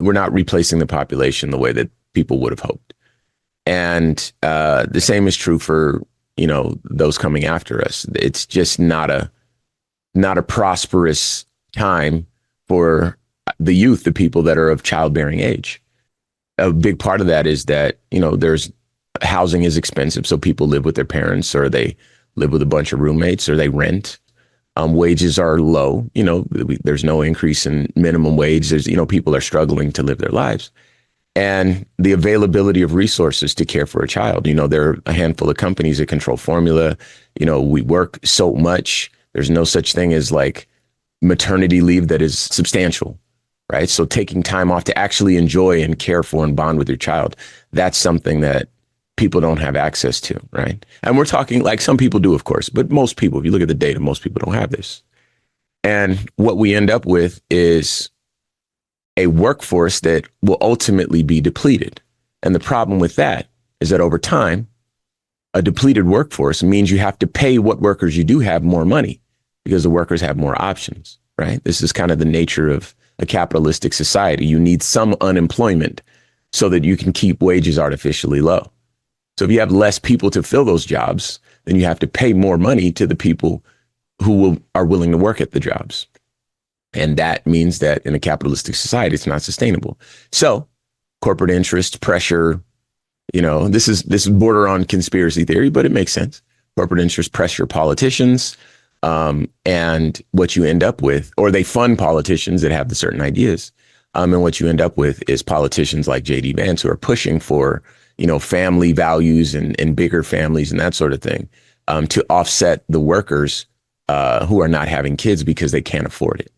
we're not replacing the population the way that people would have hoped. And the same is true for, those coming after us. It's just not a prosperous time for the youth, the people that are of childbearing age. A big part of that is that, there's housing is expensive. So people live with their parents, or they live with a bunch of roommates, or they rent. Wages are low. There's no increase in minimum wage. There's, people are struggling to live their lives. And the availability of resources to care for a child. There are a handful of companies that control formula. We work so much. There's no such thing as like maternity leave that is substantial, right? So taking time off to actually enjoy and care for and bond with your child, that's something that people don't have access to, right? And we're talking, like, some people do, of course, but most people, if you look at the data, most people don't have this. And what we end up with is a workforce that will ultimately be depleted. And the problem with that is that over time, a depleted workforce means you have to pay what workers you do have more money, because the workers have more options, right? This is kind of the nature of a capitalistic society. You need some unemployment so that you can keep wages artificially low. So if you have less people to fill those jobs, then you have to pay more money to the people who are willing to work at the jobs. And that means that in a capitalistic society, it's not sustainable. So corporate interest, pressure, this is border on conspiracy theory, but it makes sense. Corporate interest pressure politicians, and what you end up with, or they fund politicians that have the certain ideas. And what you end up with is politicians like J.D. Vance, who are pushing for, family values and bigger families and that sort of thing, to offset the workers who are not having kids because they can't afford it.